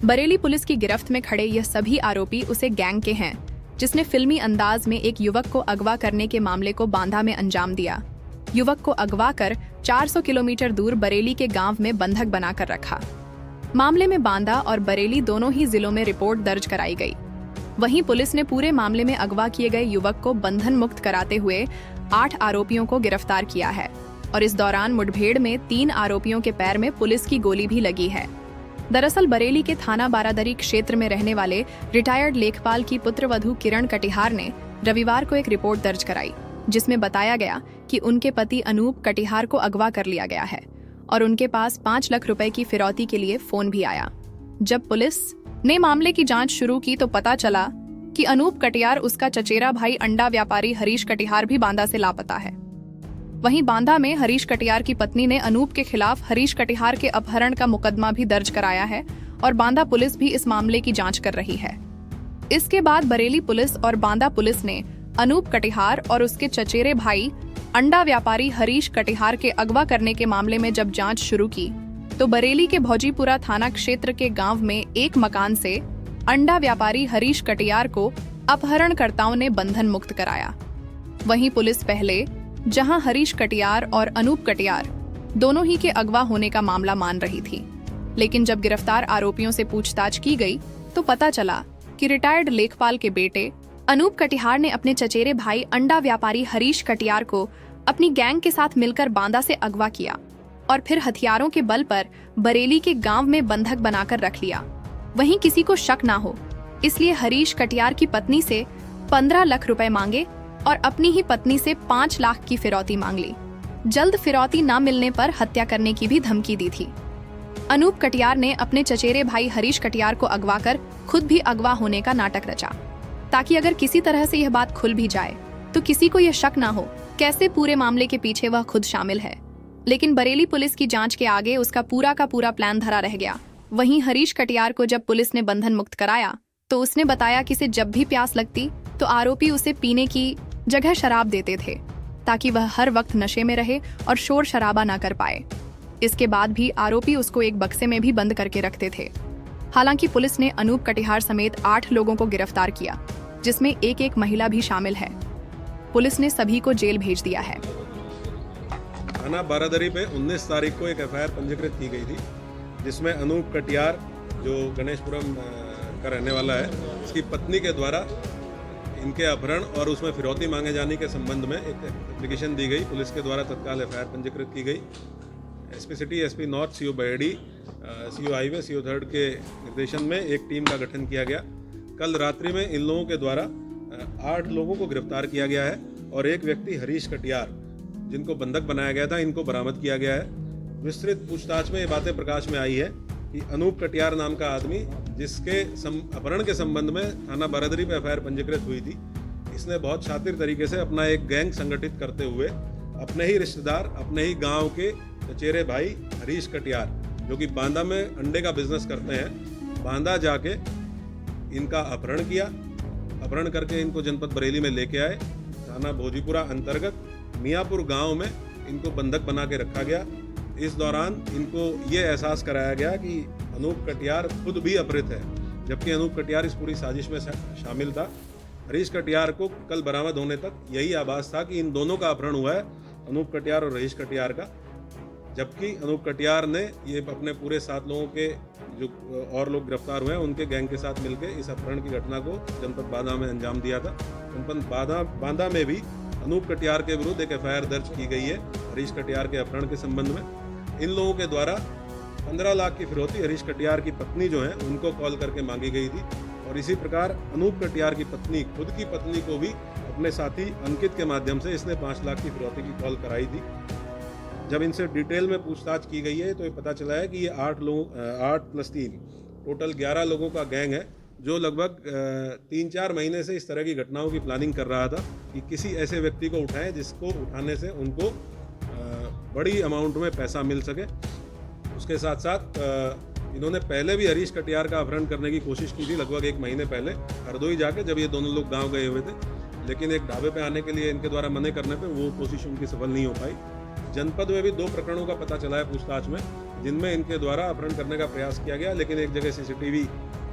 Bareilly police की गिरफ्त में खड़े यह सभी आरोपी उसे गैंग के हैं जिसने फिल्मी अंदाज में एक युवक को अगवा करने के मामले को बांदा में अंजाम दिया। युवक को अगवा कर 400 किलोमीटर दूर बरेली के गांव में बंधक बनाकर रखा। मामले में बांदा और बरेली दोनों ही जिलों में रिपोर्ट दर्ज कराई गई। वहीं पुलिस ने पूरे मामले में अगवा किए गए युवक को बंधन मुक्त कराते हुए 8 आरोपियों को गिरफ्तार किया है और इस दौरान मुठभेड़ में 3 आरोपियों के पैर में पुलिस की गोली भी लगी है। दरअसल बरेली के थाना बारादरी क्षेत्र में रहने वाले रिटायर्ड लेखपाल की पुत्रवधू किरण कटिहार ने रविवार को एक रिपोर्ट दर्ज कराई जिसमें बताया गया कि उनके पति अनूप कटिहार को अगवा कर लिया गया है और उनके पास 5 लाख रुपए की फिरौती के लिए फोन भी आया। जब पुलिस ने मामले की जांच शुरू की तो पता चला कि अनूप कटिहार उसका चचेरा भाई अंडा व्यापारी हरीश कटिहार भी बांदा से लापता है। वहीं बांदा में हरीश कटिहार की पत्नी ने अनूप के खिलाफ हरीश कटिहार के अपहरण का मुकदमा भी दर्ज कराया है और बांदा पुलिस भी इस मामले की जांच कर रही है। इसके बाद बरेली पुलिस और बांदा पुलिस ने अनूप कटिहार और उसके चचेरे भाई अंडा व्यापारी हरीश कटिहार के अगवा करने के मामले में जब जांच शुरू की तो बरेली के भौजीपुरा थाना क्षेत्र के गांव में एक मकान से अंडा व्यापारी हरीश कटिहार को अपहरणकर्ताओं ने बंधन मुक्त कराया। वहीं पुलिस पहले जहां हरीश कटिहार और अनूप कटिहार दोनों ही के अगवा होने का मामला मान रही थी, लेकिन जब गिरफ्तार आरोपियों से पूछताछ की गई तो पता चला कि रिटायर्ड लेखपाल के बेटे अनूप कटिहार ने अपने चचेरे भाई अंडा व्यापारी हरीश कटिहार को अपनी गैंग के साथ मिलकर बांदा से अगवा किया और फिर हथियारों के बल पर बरेली के गांव में बंधक बनाकर रख लिया। वहीं किसी को शक ना हो इसलिए हरीश कटिहार की पत्नी से 15 लाख रुपए मांगे और अपनी ही पत्नी से 5 लाख की फिरौती मांग ली। जल्द फिरौती न मिलने पर हत्या करने की भी धमकी दी थी। अनूप कटिहार ने अपने चचेरे भाई हरीश कटिहार को अगवा कर खुद भी अगवा होने का नाटक रचा ताकि अगर किसी तरह से यह बात खुल भी जाए तो किसी को यह शक ना हो कैसे पूरे मामले के पीछे वह खुद शामिल है। लेकिन बरेली पुलिस की जांच के आगे उसका पूरा का पूरा प्लान धरा रह गया। वहीं हरीश कटिहार को जब पुलिस ने बंधन मुक्त कराया तो उसने बताया कि इसे जब भी प्यास लगती तो आरोपी उसे पीने की जगह शराब देते थे ताकि वह हर वक्त नशे में रहे और शोर शराबा ना कर पाए। इसके बाद भी आरोपी उसको एक बक्से में भी बंद करके रखते थे। हालांकि पुलिस ने अनूप कटिहार समेत 8 लोगों को गिरफ्तार किया जिसमें एक महिला भी शामिल है। पुलिस ने सभी को जेल भेज दिया है। थाना बारादरी पे 19 तारीख को एक एफआईआर पंजीकृत की गई थी जिसमें अनूप कटिहार जो गणेशपुरम का रहने वाला है, इसकी पत्नी के द्वारा इनके अपहरण और उसमें फिरौती मांगे जाने के संबंध में एक एप्लीकेशन दी गई। पुलिस के द्वारा तत्काल एफआईआर पंजीकृत की गई। SP city, SP north, CO Baheri, CO highway, CO third के निर्देशन में एक टीम का गठन किया गया। कल रात्रि में इन लोगों के द्वारा 8 लोगों को गिरफ्तार किया गया है और एक व्यक्ति हरीश कटिहार जिनको बंधक बनाया गया था इनको बरामद किया गया है। विस्तृत पूछताछ में ये बातें प्रकाश में आई है कि अनूप कटिहार नाम का आदमी जिसके अपहरण के संबंध में थाना बारादरी पे एफआईआर पंजीकृत हुई थी, इसने बहुत शातिर तरीके से अपना एक गैंग संगठित करते हुए अपने ही रिश्तेदार, अपने ही गांव के चचेरे भाई हरीश कटिहार जो कि बांदा में अंडे का बिजनेस करते हैं, बांदा जाके इनका अपहरण किया। अपहरण करके इनको जनपद बरेली में लेके आए। थाना भोजीपुरा अंतर्गत मियाँपुर गांव में इनको बंधक बना के रखा गया। इस दौरान इनको ये एहसास कराया गया कि अनूप कटिहार खुद भी अपहृत है, जबकि अनूप कटिहार इस पूरी साजिश में शामिल था। हरीश कटिहार को कल बरामद होने तक यही आभास था कि इन दोनों का अपहरण हुआ है, अनूप कटिहार और हरीश कटिहार का, जबकि अनूप कटिहार ने ये अपने पूरे 7 लोगों के जो और लोग गिरफ्तार हुए हैं उनके गैंग के साथ मिलकर इस अपहरण की घटना को जनपद बांदा में अंजाम दिया था। जनपद बांदा में भी अनूप कटिहार के विरुद्ध एक एफआईआर दर्ज की गई है हरीश कटिहार के अपहरण के संबंध में। इन लोगों के द्वारा 15 लाख की फिरौती हरीश कटिहार की पत्नी जो है उनको कॉल करके मांगी गई थी और इसी प्रकार अनूप कटिहार की पत्नी, खुद की पत्नी को भी अपने साथी अंकित के माध्यम से इसने 5 लाख की फिरौती की कॉल कराई थी। जब इनसे डिटेल में पूछताछ की गई है तो ये पता चला है कि ये 8 + 3 टोटल 11 लोगों का गैंग है जो लगभग 3-4 महीने से इस तरह की घटनाओं की प्लानिंग कर रहा था कि किसी ऐसे व्यक्ति को उठाएं जिसको उठाने से उनको बड़ी अमाउंट में पैसा मिल सके। उसके साथ साथ इन्होंने पहले भी हरीश कटिहार का अपहरण करने की कोशिश की थी लगभग 1 महीने पहले हरदोई जाके, जब ये दोनों लोग गांव गए हुए थे, लेकिन एक ढाबे पे आने के लिए इनके द्वारा मना करने पे वो कोशिश उनकी सफल नहीं हो पाई। जनपद में भी 2 प्रकरणों का पता चला है पूछताछ में जिनमें इनके द्वारा अपहरण करने का प्रयास किया गया, लेकिन एक जगह सीसीटीवी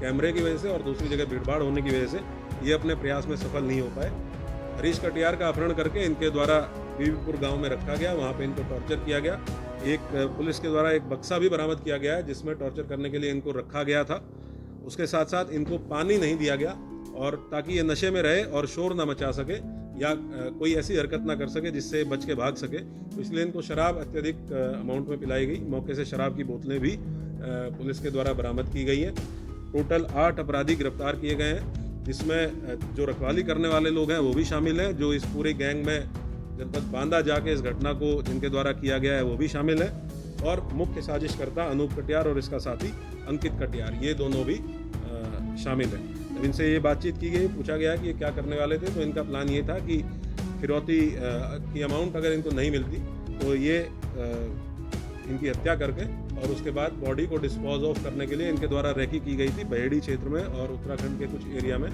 कैमरे की वजह से और दूसरी जगह भीड़भाड़ होने की वजह से ये अपने प्रयास में सफल नहीं हो पाए। हरीश कटियार का अपहरण करके इनके द्वारा बीबीपुर गांव में रखा गया, वहां पे इनको टॉर्चर किया गया। एक पुलिस के द्वारा एक बक्सा भी बरामद किया गया है जिसमें टॉर्चर करने के लिए इनको रखा गया था। उसके साथ साथ इनको पानी नहीं दिया गया और ताकि ये नशे में रहे और शोर ना मचा सके या कोई ऐसी हरकत ना कर सके जिससे बच के भाग सके, तो इसलिए इनको शराब अत्यधिक अमाउंट में पिलाई गई। मौके से शराब की बोतलें भी पुलिस के द्वारा बरामद की गई हैं। टोटल 8 अपराधी गिरफ्तार किए गए हैं, जिसमें जो रखवाली करने वाले लोग हैं वो भी शामिल हैं, जो इस पूरे गैंग में जनपद बांदा जाके इस घटना को जिनके द्वारा किया गया है वो भी शामिल है, और मुख्य साजिशकर्ता अनूप कटियार और इसका साथी अंकित कटियार, ये दोनों भी शामिल हैं। जब इनसे ये बातचीत की गई, पूछा गया कि ये क्या करने वाले थे, तो इनका प्लान ये था कि फिरौती की अमाउंट अगर इनको नहीं मिलती तो ये इनकी हत्या करके और उसके बाद बॉडी को डिस्पोज ऑफ करने के लिए इनके द्वारा रेकी की गई थी बहेड़ी क्षेत्र में और उत्तराखंड के कुछ एरिया में,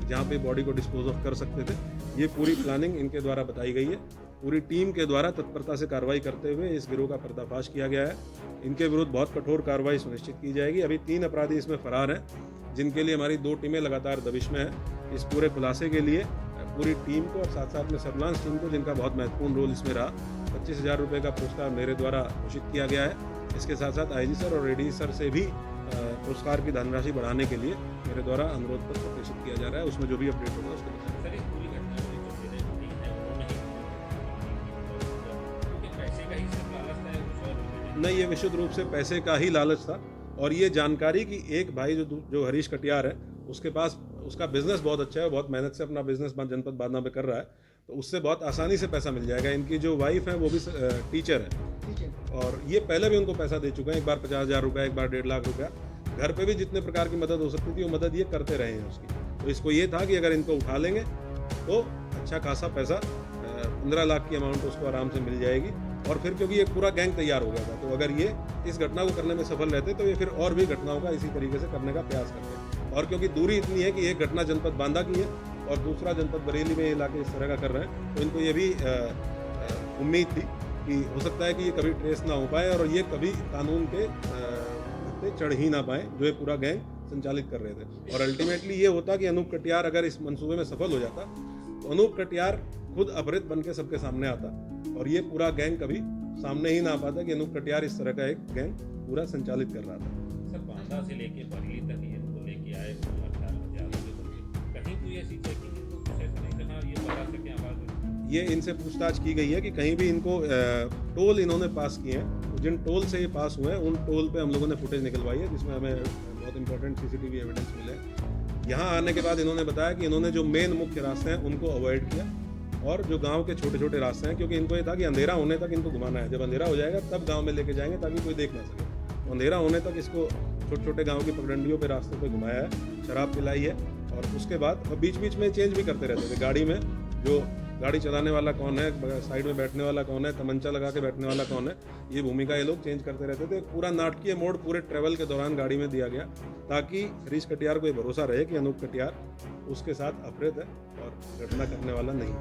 जहाँ पे बॉडी को डिस्पोज ऑफ कर सकते थे। ये पूरी प्लानिंग इनके द्वारा बताई गई है। पूरी टीम के द्वारा तत्परता से कार्रवाई करते हुए इस गिरोह का पर्दाफाश किया गया है। इनके विरुद्ध बहुत कठोर कार्रवाई सुनिश्चित की जाएगी। अभी 3 अपराधी इसमें फरार हैं, जिनके लिए हमारी 2 टीमें लगातार दबिश में हैं। इस पूरे खुलासे के लिए पूरी टीम को और साथ साथ में सर्विलांस टीम को, जिनका बहुत महत्वपूर्ण रोल इसमें रहा, 25,000 रुपये का पुरस्कार मेरे द्वारा घोषित किया गया है। इसके साथ साथ आईजी सर और एडीजी सर से भी पुरस्कार की धनराशि बढ़ाने के लिए मेरे द्वारा अनुरोध पत्र प्रेषित किया जा रहा है। उसमें जो भी अपडेट होगा उसको बताएंगे। नहीं, ये विशुद्ध रूप से पैसे का ही लालच था और ये जानकारी कि एक भाई जो हरीश कटियार है, उसके पास उसका बिजनेस बहुत अच्छा है, बहुत मेहनत से अपना बिजनेस जनपद बांदा में कर रहा है, तो उससे बहुत आसानी से पैसा मिल जाएगा। इनकी जो वाइफ है वो भी टीचर है और ये पहले भी उनको पैसा दे चुके हैं, एक बार 50,000 रुपया, एक बार 1.5 लाख रुपया। घर पे भी जितने प्रकार की मदद हो सकती थी वो मदद ये करते रहे हैं उसकी। तो इसको ये था कि अगर इनको उठा लेंगे तो अच्छा खासा पैसा 15 लाख की अमाउंट उसको आराम से मिल जाएगी। और फिर क्योंकि ये पूरा गैंग तैयार हो गया था, तो अगर ये इस घटना को करने में सफल रहते तो ये फिर और भी घटनाओं का इसी तरीके से करने का प्रयास करते। और क्योंकि दूरी इतनी है कि एक घटना जनपद बांदा की है और दूसरा जनपद बरेली में ये इलाके इस तरह का कर रहे हैं, तो इनको ये भी उम्मीद थी कि हो सकता है कि ये कभी ट्रेस ना हो पाए और ये कभी कानून के हत्थे चढ़ ही ना पाए, जो ये पूरा गैंग संचालित कर रहे थे। और अल्टीमेटली ये होता कि अनूप कटियार अगर इस मंसूबे में सफल हो जाता तो अनूप कटियार खुद अपहृत बन के सबके सामने आता और ये पूरा गैंग कभी सामने ही ना आ पाता कि अनूप कटियार इस तरह का एक गैंग पूरा संचालित कर रहा था। सर, बांदा से लेके बरेली तक इनको लेके आए, कहीं कोई ऐसी चेकिंग इनको कुछ ऐसा नहीं करना, ये बता सके आवाज? ये इनसे पूछताछ की गई है कि कहीं भी इनको टोल इन्होंने पास किए हैं, तो जिन टोल से ये पास हुए हैं उन टोल पे हम लोगों ने फुटेज निकलवाई है, जिसमें हमें बहुत इंपॉर्टेंट सीसीटीवी एविडेंस मिले। यहाँ आने के बाद इन्होंने बताया कि इन्होंने जो मेन मुख्य रास्ते हैं उनको अवॉइड किया और जो गांव के छोटे छोटे रास्ते हैं, क्योंकि इनको ये था कि अंधेरा होने तक इनको घुमाना है, जब अंधेरा हो जाएगा तब गांव में लेके जाएंगे ताकि कोई देख ना सके। तो अंधेरा होने तक इसको छोटे छोटे गांव की पगडंडियों पे रास्तों पे घुमाया है, शराब पिलाई है और उसके बाद बीच बीच में चेंज भी करते रहते थे। गाड़ी में जो गाड़ी चलाने वाला कौन है, साइड में बैठने वाला कौन है, तमंचा लगा के बैठने वाला कौन है, ये भूमिका ये लोग चेंज करते रहते थे। पूरा नाटकीय मोड पूरे ट्रेवल के दौरान गाड़ी में दिया गया ताकि हरीश कटियार को ये भरोसा रहे कि अनूप कटियार उसके साथ अपहृत है और घटना करने वाला नहीं।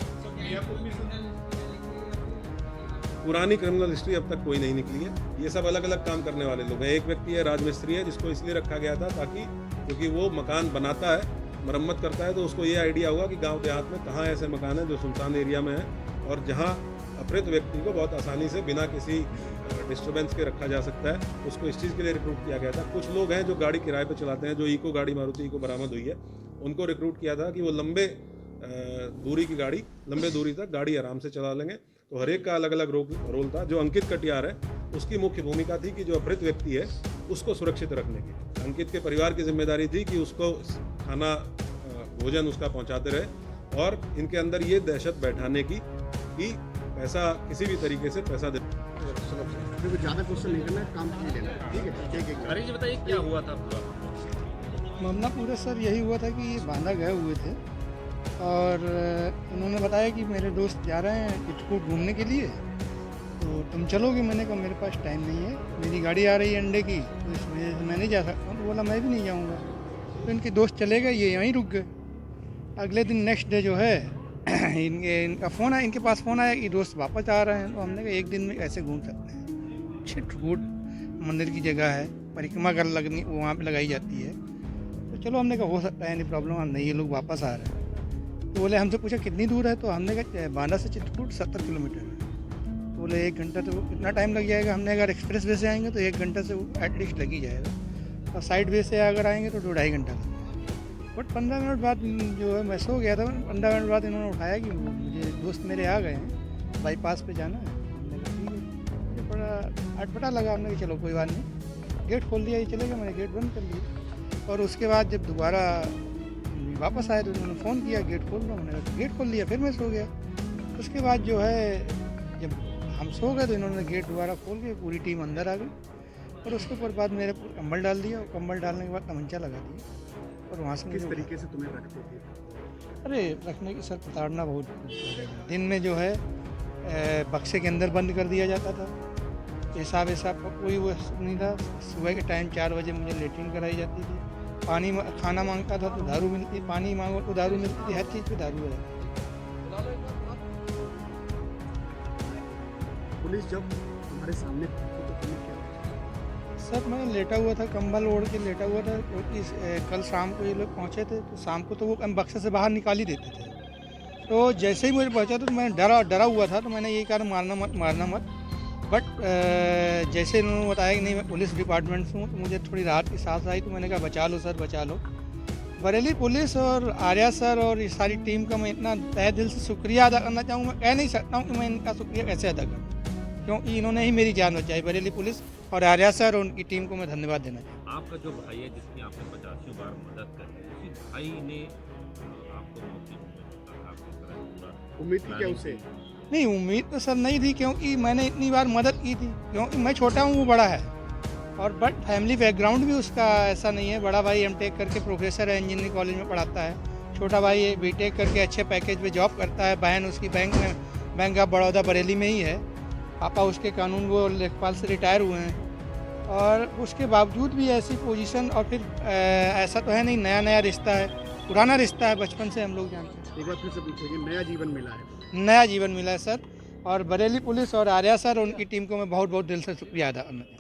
पुरानी क्रिमिनल हिस्ट्री अब तक कोई नहीं निकली है। ये सब अलग अलग काम करने वाले लोग हैं। एक व्यक्ति है राजमिस्त्री है, जिसको इसलिए रखा गया था ताकि क्योंकि वो मकान बनाता है, मरम्मत करता है, तो उसको ये आइडिया होगा कि गांव देहात में कहाँ ऐसे मकान हैं जो सुनसान एरिया में है और जहाँ अपहृत व्यक्ति को बहुत आसानी से बिना किसी डिस्टर्बेंस के रखा जा सकता है। उसको इस चीज़ के लिए रिक्रूट किया गया था। कुछ लोग हैं जो गाड़ी किराए पर चलाते हैं, जो इको गाड़ी मारुति इको बरामद हुई है, उनको रिक्रूट किया था कि वो लंबे दूरी की गाड़ी, लंबे दूरी तक गाड़ी आराम से चला लेंगे। तो हर एक का अलग अलग रोल था। जो अंकित कटियार है उसकी मुख्य भूमिका थी कि जो अपहृत व्यक्ति है उसको सुरक्षित रखने की। अंकित के परिवार की जिम्मेदारी थी कि उसको खाना भोजन उसका पहुंचाते रहे और इनके अंदर ये दहशत बैठाने की कि पैसा किसी भी तरीके से पैसा दे। ज़्यादा क्वेश्चन नहीं करना, काम नहीं लेना, ठीक है? अरे जी बताइए क्या हुआ था पूरा मामला? पूरा सर यही हुआ था कि ये बांदा गए हुए थे और उन्होंने बताया कि मेरे दोस्त जा रहे हैं चित्रकूट घूमने के लिए, तो तुम चलोगे? मैंने कहा मेरे पास टाइम नहीं है, मेरी गाड़ी आ रही है अंडे की, तो इस वजह से मैं नहीं जा सकता हूँ। तो बोला मैं भी नहीं जाऊँगा। तो इनके दोस्त चले गए, ये यहीं रुक गए। अगले दिन नेक्स्ट डे जो है इनका फ़ोन आया, इनके पास फ़ोन आया कि दोस्त वापस आ रहे हैं। तो हमने कहा एक दिन में कैसे घूम सकते हैं? चित्रकूट मंदिर की जगह है, परिक्रमा कर लगनी वहाँ पे लगाई जाती है। तो चलो हमने कहा हो सकता है नहीं प्रॉब्लम, हम नहीं ये लोग वापस आ रहे हैं। तो बोले हमसे पूछा कितनी दूर है, तो हमने कहा बांदा से चित्रकूट 70 किलोमीटर है। तो बोले 1 घंटा तो इतना टाइम लग जाएगा। हमने अगर एक्सप्रेस वे से आएंगे तो 1 घंटा से एटलीस्ट लग ही जाएगा, और साइड वे से अगर आएंगे तो 2-2.5 घंटा लगेगा। बट 15 मिनट बाद जो है मैं सो गया था। 15 मिनट बाद इन्होंने उठाया कि मुझे दोस्त मेरे आ गए हैं, बाईपास पे जाना है। हमने कहा ठीक है। मुझे बड़ा अटपटा लगा, हमने कहा चलो कोई बात नहीं, गेट खोल दिया, ये चलेगा। मैंने गेट बंद कर लिया, और उसके बाद जब दोबारा वापस आए तो उन्होंने फ़ोन किया गेट खोल दो। मैंने कहा गेट खोल दिया, फिर मैं सो गया। उसके बाद जो है जब हम सो गए तो इन्होंने गेट दोबारा खोल के पूरी टीम अंदर आ गई, और उसके ऊपर बाद मेरे कंबल डाल दिया, और कंबल डालने के बाद तमंचा लगा दिया, और वहाँ से किस तरीके से तुम्हें रखते थे? अरे रखने की सर प्रताड़ना बहुत। दिन में जो है बक्से के अंदर बंद कर दिया जाता था, पेशाब वेसाब का कोई वो नहीं था। सुबह के टाइम 4 बजे मुझे लेटरिन कराई जाती थी, पानी खाना मांगता था तो दारू मिलती, पानी मांगो तो दारू मिलती थी, हर चीज़ पे दारू रहती। पुलिस जब तुम्हारे सामने पहुंची तो तुम्हें क्या लगा? सर मैं लेटा हुआ था, कंबल ओढ़ के लेटा हुआ था, क्योंकि कल शाम को ये लोग पहुँचे थे, तो शाम को तो वो बक्से से बाहर निकाल ही देते थे। तो जैसे ही मुझे पहुँचा तो मैं डरा हुआ था, तो मैंने यही कहा मारना मत। बट जैसे इन्होंने बताया कि नहीं मैं पुलिस डिपार्टमेंट से हूँ, तो मुझे थोड़ी राहत की सांस आई। तो मैंने कहा बचा लो सर, बचा लो। बरेली पुलिस और आर्या सर और इस सारी टीम का मैं इतना तहे दिल से शुक्रिया अदा करना चाहूँगा। मैं कह नहीं सकता हूँ कि मैं इनका शुक्रिया कैसे अदा करूँ, क्योंकि इन्होंने ही मेरी जान बचाई। बरेली पुलिस और आर्या सर और उनकी टीम को मैं धन्यवाद देना चाहूँगा। आपका जो भाई है जिसकी आपने 85 बार मदद करी, उसी भाई ने आपको मौके में आपकी तरह पूरा उम्मीद थी क्या उसे? नहीं, उम्मीद तो सर नहीं थी, क्योंकि मैंने इतनी बार मदद की थी। क्योंकि मैं छोटा हूँ, वो बड़ा है, और बट फैमिली बैकग्राउंड भी उसका ऐसा नहीं है। बड़ा भाई एमटेक करके प्रोफेसर है, इंजीनियरिंग कॉलेज में पढ़ाता है। छोटा भाई बीटेक करके अच्छे पैकेज पे जॉब करता है। बहन उसकी बैंक ऑफ बड़ौदा बरेली में ही है। पापा उसके कानून वो लेखपाल से रिटायर हुए हैं, और उसके बावजूद भी ऐसी पोजीशन। और फिर ऐसा तो है नहीं, नया रिश्ता है, पुराना रिश्ता है, बचपन से हम लोग जानते हैं। एक बार फिर से पूछेंगे, नया जीवन मिला है? नया जीवन मिला है सर, और बरेली पुलिस और आर्या सर और उनकी टीम को मैं बहुत बहुत दिल से शुक्रिया अदा करना चाहूँगा।